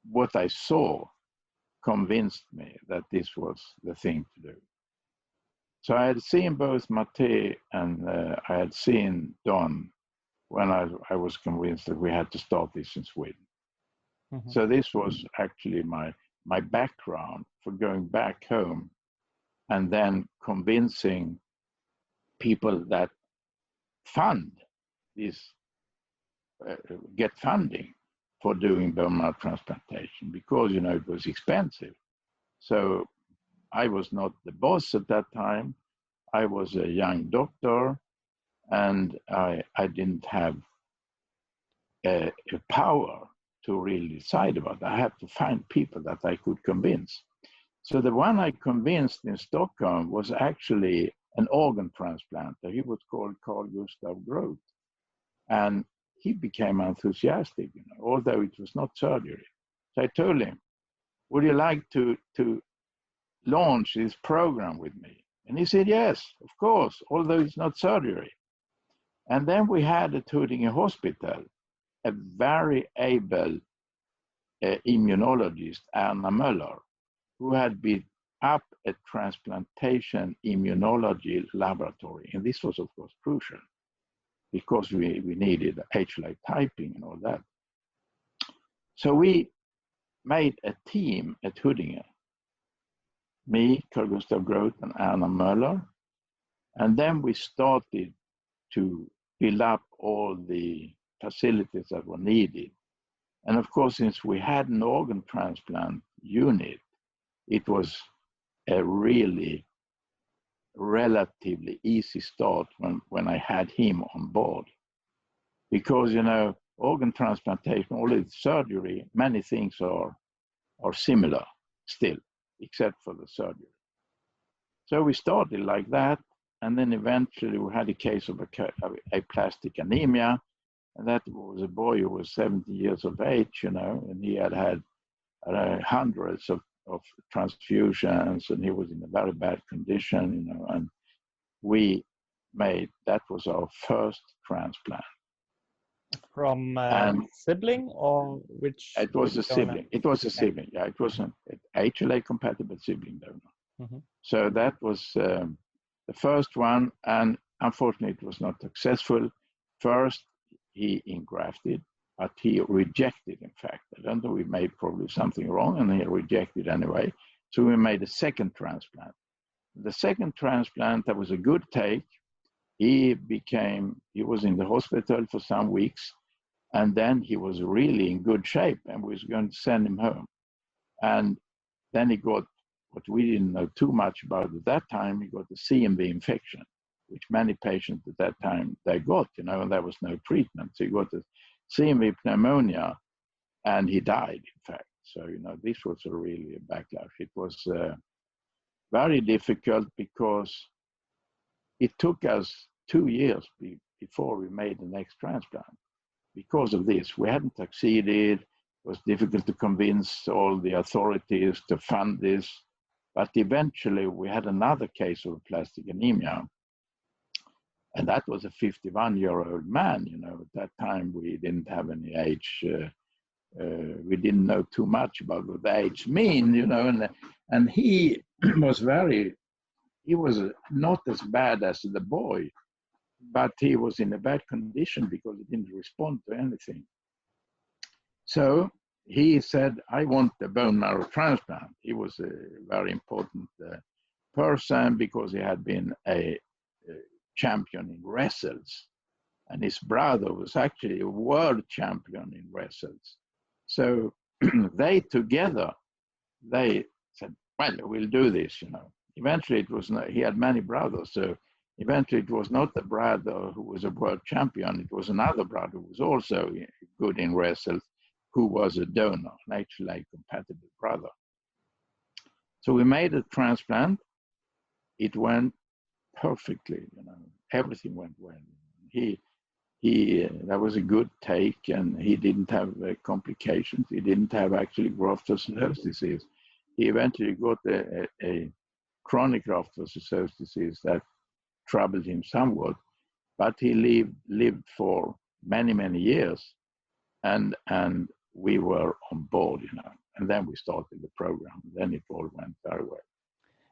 what I saw convinced me that this was the thing to do. So I had seen both Mate and I had seen Don when I was convinced that we had to start this in Sweden. Mm-hmm. So this was actually my background for going back home and then convincing people that fund this, get funding for doing bone marrow transplantation, because, you know, it was expensive. So I was not the boss at that time. I was a young doctor, and I didn't have a power to really decide about it. I had to find people that I could convince. So the one I convinced in Stockholm was actually an organ transplanter. He was called Gösta Gahrton. And he became enthusiastic, you know, although it was not surgery. So I told him, would you like to launch this program with me? And he said, yes, of course, although it's not surgery. And then we had at Huddinge Hospital a very able immunologist, Erna Möller, who had been up a transplantation immunology laboratory. And this was, of course, crucial because we needed HLA typing and all that. So we made a team at Huddinge, me, Gösta Gahrton, and Erna Möller. And then we started to build up all the facilities that were needed. And of course, since we had an organ transplant unit, it was a really relatively easy start when I had him on board. Because, you know, organ transplantation, although it's surgery, many things are similar still, except for the surgery. So we started like that, and then eventually we had a case of aplastic anemia, and that was a boy who was 70 years of age, you know, and he had hundreds of transfusions, and he was in a very bad condition, you know, and that was our first transplant. From sibling, or which? It was a sibling. It was a sibling, yeah. It was an HLA compatible sibling donor. Mm-hmm. So that was the first one, and unfortunately it was not successful. First, he engrafted, but he rejected, in fact. I don't know, we made probably something wrong, and he rejected anyway. So we made a second transplant. The second transplant, that was a good take. He was in the hospital for some weeks, and then he was really in good shape, and we was going to send him home. And then he got what we didn't know too much about at that time. He got the CMV infection, which many patients at that time, they got, you know, and there was no treatment. So he got the CMV pneumonia, and he died, in fact. So, you know, this was really a backlash. It was very difficult because it took us 2 years before we made the next transplant. Because of this, we hadn't succeeded. It was difficult to convince all the authorities to fund this. But eventually, we had another case of aplastic anemia. And that was a 51-year-old man, you know. At that time, we didn't have any age. We didn't know too much about what the age mean, you know. And he was not as bad as the boy, but he was in a bad condition because he didn't respond to anything. So he said, I want the bone marrow transplant. He was a very important person because he had been a champion in wrestles. And his brother was actually a world champion in wrestles. So they together, they said, well, we'll do this, you know. Eventually it was not, he had many brothers, so eventually it was not the brother who was a world champion, it was another brother who was also good in wrestles, who was a donor, an HLA compatible brother. So we made a transplant. It went perfectly, you know, everything went well. That was a good take, and he didn't have complications. He didn't have actually graft-versus-host disease. He eventually got a chronic graft-versus-host disease that troubled him somewhat, but he lived for many, many years. And we were on board, and then we started the program. Then it all went very well.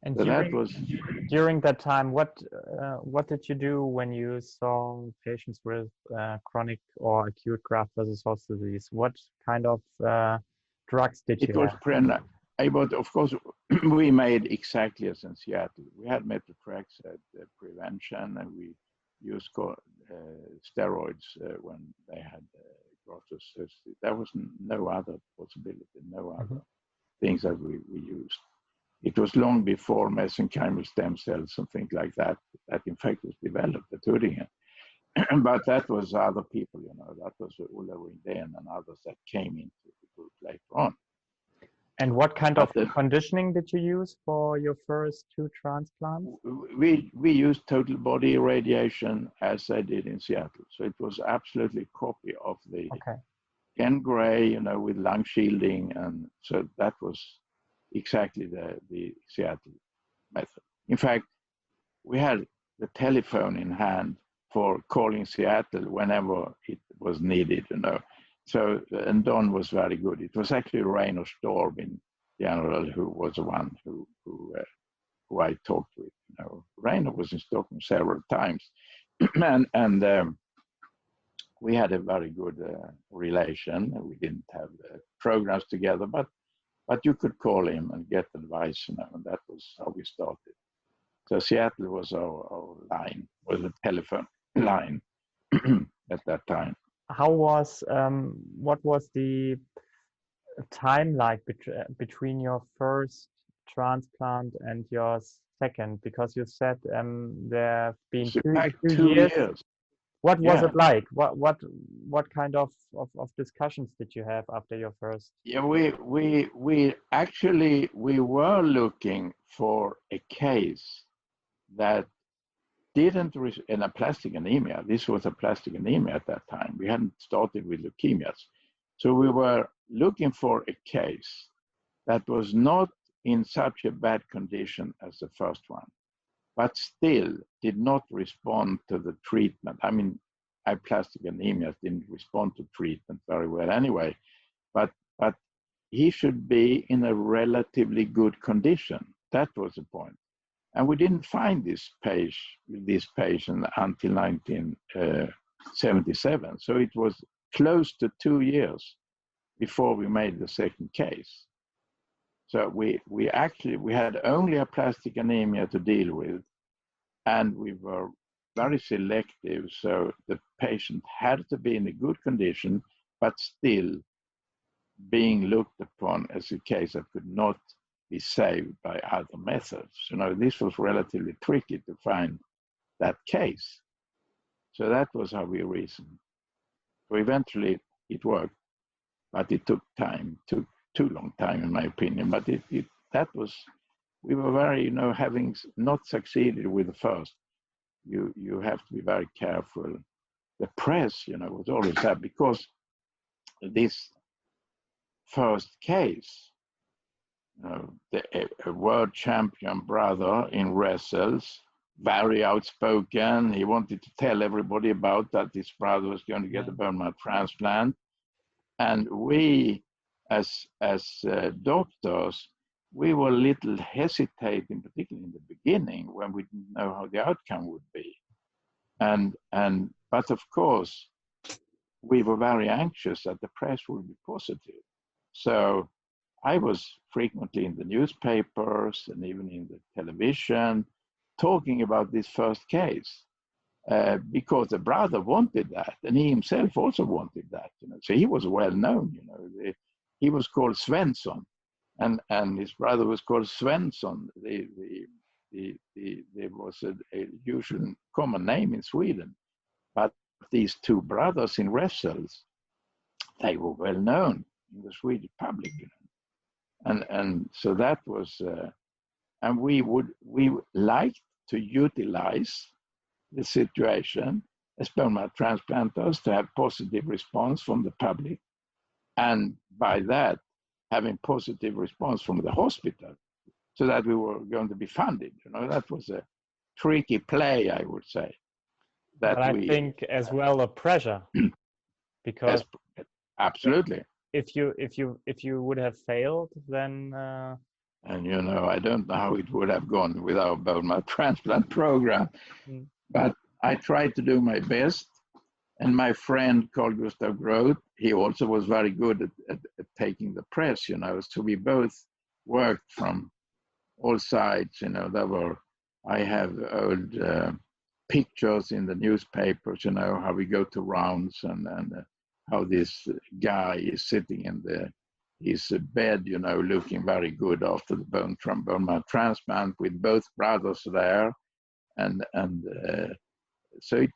And so during that time, what did you do when you saw patients with chronic or acute graft versus host disease? What kind of drugs did you have? But of course, we made exactly as in Seattle. We had methotrexate prevention, and we used steroids when they had graft versus host disease. There was no other possibility, no other things that we used. It was long before mesenchymal stem cells and things like that in fact was developed at Huddinge. But that was other people, that was Ulla Rindén and others that came into the group later on. And what kind of conditioning did you use for your first 2 transplants? We used total body irradiation as I did in Seattle. So it was absolutely a copy of the Ken Gray, with lung shielding. And so that was exactly the Seattle method. In fact, we had the telephone in hand for calling Seattle whenever it was needed, So, and Don was very good. It was actually Rainer Storm in general who was the one who I talked with. Rainer was in Stockholm several times, and we had a very good relation. We didn't have programs together, but you could call him and get advice, and that was how we started. So Seattle was our line, was a telephone line at that time. How was what was the time like between your first transplant and your second? Because you said there have been two years. What was it like? What kind of discussions did you have after your first? Yeah, we actually were looking for a case that didn't in a plastic anemia. This was a plastic anemia at that time. We hadn't started with leukemias. So we were looking for a case that was not in such a bad condition as the first one, but still did not respond to the treatment. I mean, aplastic anemias didn't respond to treatment very well anyway, but he should be in a relatively good condition. That was the point. And we didn't find this patient until 1977. So it was close to 2 years before we made the second case. So we had only aplastic anemia to deal with, and we were very selective. So the patient had to be in a good condition, but still being looked upon as a case that could not be saved by other methods. This was relatively tricky to find that case. So that was how we reasoned. So eventually it worked, but it took time, took too long time in my opinion. But we were very, having not succeeded with the first, you have to be very careful. The press, was always there because this first case, a world champion brother in wrestles, very outspoken. He wanted to tell everybody about that his brother was going to get a bone marrow transplant. And we, as doctors, we were a little hesitating, particularly in the beginning, when we didn't know how the outcome would be. But of course, we were very anxious that the press would be positive. So I was frequently in the newspapers and even in the television talking about this first case because the brother wanted that, and he himself also wanted that. So he was well known. He was called Svensson, and his brother was called Svensson. There was a usual common name in Sweden, but these two brothers in wrestles, they were well known in the Swedish public. And so that was, and we liked to utilize the situation as bone marrow transplanters to have positive response from the public, and by that having positive response from the hospital, so that we were going to be funded. That was a tricky play, I would say. But I think as well a pressure, because absolutely. if you would have failed, then and you know, I don't know how it would have gone with our bone marrow transplant program, but I tried to do my best. And my friend called Gösta Gahrton, he also was very good at taking the press, you know. So we both worked from all sides, you know. I have old pictures in the newspapers, you know, how we go to rounds and how this guy is sitting in his bed, you know, looking very good after the bone marrow transplant with both brothers there. So it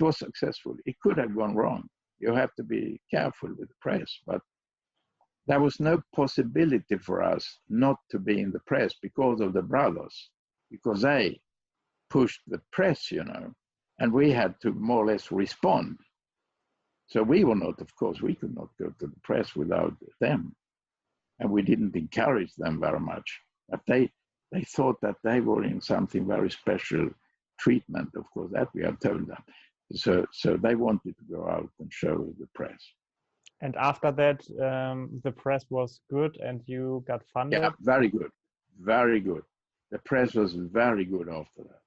was successful. It could have gone wrong. You have to be careful with the press, but there was no possibility for us not to be in the press because of the brothers, because they pushed the press, you know, and we had to more or less respond. So we were not, of course, we could not go to the press without them, and we didn't encourage them very much. But they thought that they were in something very special treatment, of course, that we have told them. So they wanted to go out and show the press. And after that, the press was good and you got funded? Yeah, very good. Very good. The press was very good after that.